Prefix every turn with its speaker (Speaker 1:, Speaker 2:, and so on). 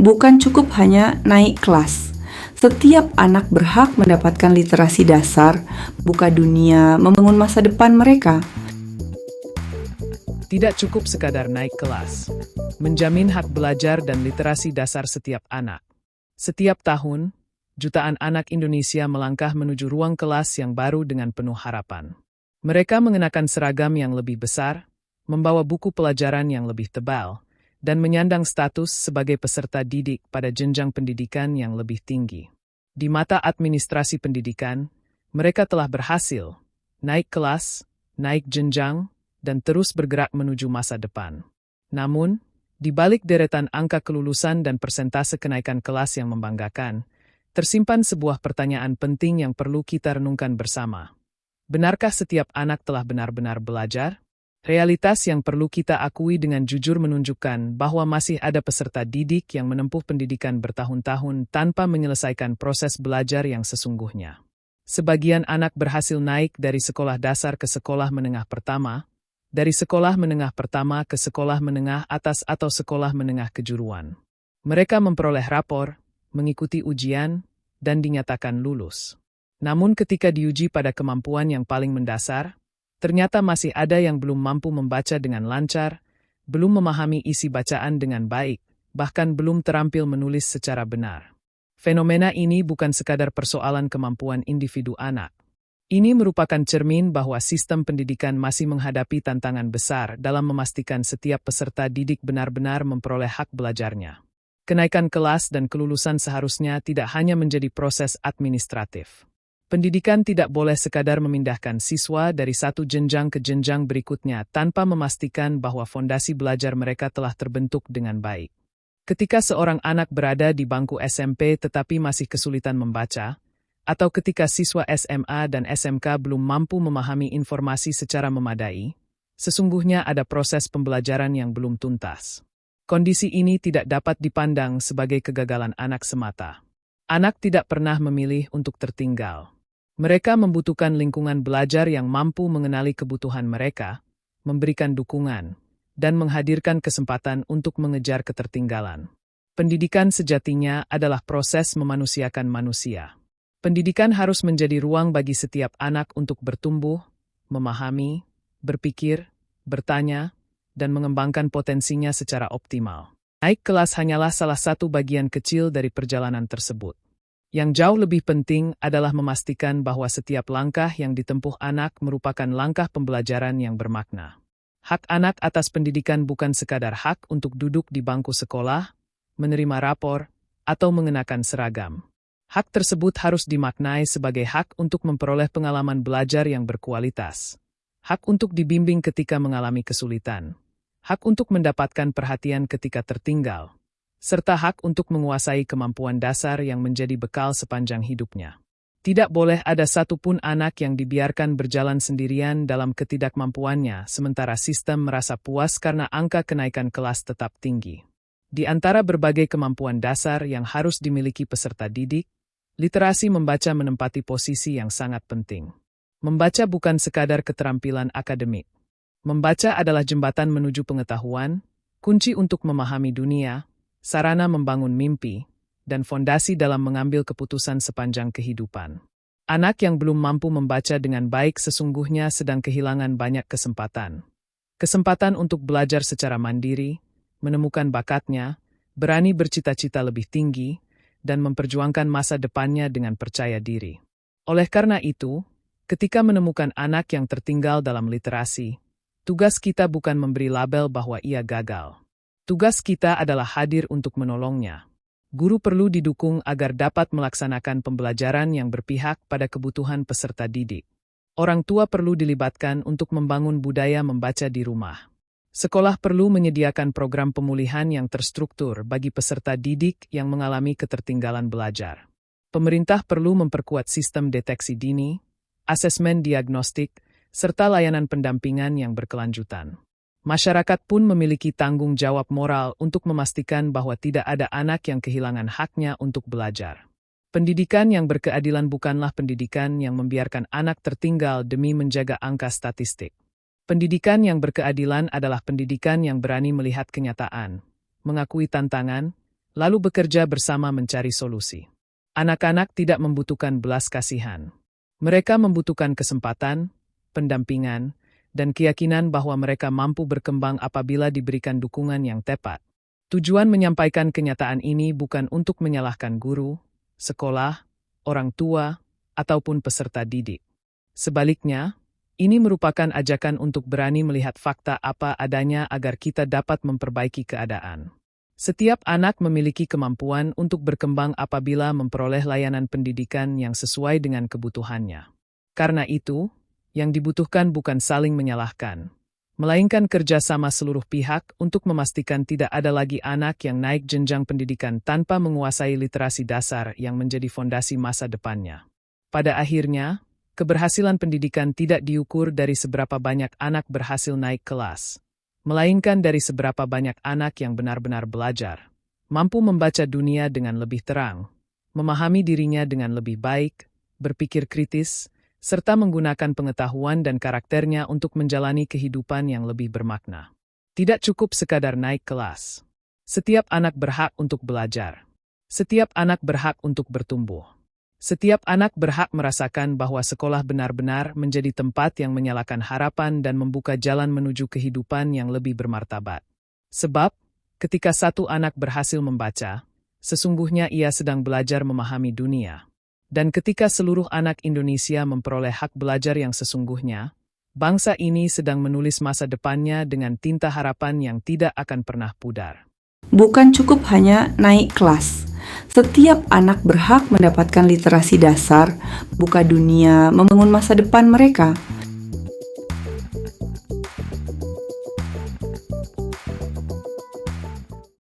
Speaker 1: bukan cukup hanya naik kelas. Setiap anak berhak mendapatkan literasi dasar, buka dunia, membangun masa depan mereka.
Speaker 2: Tidak cukup sekadar naik kelas. Menjamin hak belajar dan literasi dasar setiap anak. Setiap tahun, jutaan anak Indonesia melangkah menuju ruang kelas yang baru dengan penuh harapan. Mereka mengenakan seragam yang lebih besar, membawa buku pelajaran yang lebih tebal, dan menyandang status sebagai peserta didik pada jenjang pendidikan yang lebih tinggi. Di mata administrasi pendidikan, mereka telah berhasil naik kelas, naik jenjang, dan terus bergerak menuju masa depan. Namun, di balik deretan angka kelulusan dan persentase kenaikan kelas yang membanggakan, tersimpan sebuah pertanyaan penting yang perlu kita renungkan bersama. Benarkah setiap anak telah benar-benar belajar? Realitas yang perlu kita akui dengan jujur menunjukkan bahwa masih ada peserta didik yang menempuh pendidikan bertahun-tahun tanpa menyelesaikan proses belajar yang sesungguhnya. Sebagian anak berhasil naik dari sekolah dasar ke sekolah menengah pertama, dari sekolah menengah pertama ke sekolah menengah atas atau sekolah menengah kejuruan. Mereka memperoleh rapor, mengikuti ujian, dan dinyatakan lulus. Namun ketika diuji pada kemampuan yang paling mendasar, ternyata masih ada yang belum mampu membaca dengan lancar, belum memahami isi bacaan dengan baik, bahkan belum terampil menulis secara benar. Fenomena ini bukan sekadar persoalan kemampuan individu anak. Ini merupakan cermin bahwa sistem pendidikan masih menghadapi tantangan besar dalam memastikan setiap peserta didik benar-benar memperoleh hak belajarnya. Kenaikan kelas dan kelulusan seharusnya tidak hanya menjadi proses administratif. Pendidikan tidak boleh sekadar memindahkan siswa dari satu jenjang ke jenjang berikutnya tanpa memastikan bahwa fondasi belajar mereka telah terbentuk dengan baik. Ketika seorang anak berada di bangku SMP tetapi masih kesulitan membaca, atau ketika siswa SMA dan SMK belum mampu memahami informasi secara memadai, sesungguhnya ada proses pembelajaran yang belum tuntas. Kondisi ini tidak dapat dipandang sebagai kegagalan anak semata. Anak tidak pernah memilih untuk tertinggal. Mereka membutuhkan lingkungan belajar yang mampu mengenali kebutuhan mereka, memberikan dukungan, dan menghadirkan kesempatan untuk mengejar ketertinggalan. Pendidikan sejatinya adalah proses memanusiakan manusia. Pendidikan harus menjadi ruang bagi setiap anak untuk bertumbuh, memahami, berpikir, bertanya, dan mengembangkan potensinya secara optimal. Naik kelas hanyalah salah satu bagian kecil dari perjalanan tersebut. Yang jauh lebih penting adalah memastikan bahwa setiap langkah yang ditempuh anak merupakan langkah pembelajaran yang bermakna. Hak anak atas pendidikan bukan sekadar hak untuk duduk di bangku sekolah, menerima rapor, atau mengenakan seragam. Hak tersebut harus dimaknai sebagai hak untuk memperoleh pengalaman belajar yang berkualitas. Hak untuk dibimbing ketika mengalami kesulitan. Hak untuk mendapatkan perhatian ketika tertinggal. Serta hak untuk menguasai kemampuan dasar yang menjadi bekal sepanjang hidupnya. Tidak boleh ada satupun anak yang dibiarkan berjalan sendirian dalam ketidakmampuannya sementara sistem merasa puas karena angka kenaikan kelas tetap tinggi. Di antara berbagai kemampuan dasar yang harus dimiliki peserta didik, literasi membaca menempati posisi yang sangat penting. Membaca bukan sekadar keterampilan akademik. Membaca adalah jembatan menuju pengetahuan, kunci untuk memahami dunia, sarana membangun mimpi, dan fondasi dalam mengambil keputusan sepanjang kehidupan. Anak yang belum mampu membaca dengan baik sesungguhnya sedang kehilangan banyak kesempatan. Kesempatan untuk belajar secara mandiri, menemukan bakatnya, berani bercita-cita lebih tinggi, dan memperjuangkan masa depannya dengan percaya diri. Oleh karena itu, ketika menemukan anak yang tertinggal dalam literasi, tugas kita bukan memberi label bahwa ia gagal. Tugas kita adalah hadir untuk menolongnya. Guru perlu didukung agar dapat melaksanakan pembelajaran yang berpihak pada kebutuhan peserta didik. Orang tua perlu dilibatkan untuk membangun budaya membaca di rumah. Sekolah perlu menyediakan program pemulihan yang terstruktur bagi peserta didik yang mengalami ketertinggalan belajar. Pemerintah perlu memperkuat sistem deteksi dini, asesmen diagnostik, serta layanan pendampingan yang berkelanjutan. Masyarakat pun memiliki tanggung jawab moral untuk memastikan bahwa tidak ada anak yang kehilangan haknya untuk belajar. Pendidikan yang berkeadilan bukanlah pendidikan yang membiarkan anak tertinggal demi menjaga angka statistik. Pendidikan yang berkeadilan adalah pendidikan yang berani melihat kenyataan, mengakui tantangan, lalu bekerja bersama mencari solusi. Anak-anak tidak membutuhkan belas kasihan. Mereka membutuhkan kesempatan, pendampingan, dan keyakinan bahwa mereka mampu berkembang apabila diberikan dukungan yang tepat. Tujuan menyampaikan kenyataan ini bukan untuk menyalahkan guru, sekolah, orang tua, ataupun peserta didik. Sebaliknya, ini merupakan ajakan untuk berani melihat fakta apa adanya agar kita dapat memperbaiki keadaan. Setiap anak memiliki kemampuan untuk berkembang apabila memperoleh layanan pendidikan yang sesuai dengan kebutuhannya. Karena itu, yang dibutuhkan bukan saling menyalahkan, melainkan kerjasama seluruh pihak untuk memastikan tidak ada lagi anak yang naik jenjang pendidikan tanpa menguasai literasi dasar yang menjadi fondasi masa depannya. Pada akhirnya, keberhasilan pendidikan tidak diukur dari seberapa banyak anak berhasil naik kelas, melainkan dari seberapa banyak anak yang benar-benar belajar, mampu membaca dunia dengan lebih terang, memahami dirinya dengan lebih baik, berpikir kritis, serta menggunakan pengetahuan dan karakternya untuk menjalani kehidupan yang lebih bermakna. Tidak cukup sekadar naik kelas. Setiap anak berhak untuk belajar. Setiap anak berhak untuk bertumbuh. Setiap anak berhak merasakan bahwa sekolah benar-benar menjadi tempat yang menyalakan harapan dan membuka jalan menuju kehidupan yang lebih bermartabat. Sebab, ketika satu anak berhasil membaca, sesungguhnya ia sedang belajar memahami dunia. Dan ketika seluruh anak Indonesia memperoleh hak belajar yang sesungguhnya, bangsa ini sedang menulis masa depannya dengan tinta harapan yang tidak akan pernah pudar.
Speaker 1: Bukan cukup hanya naik kelas. Setiap anak berhak mendapatkan literasi dasar, buka dunia, membangun masa depan mereka.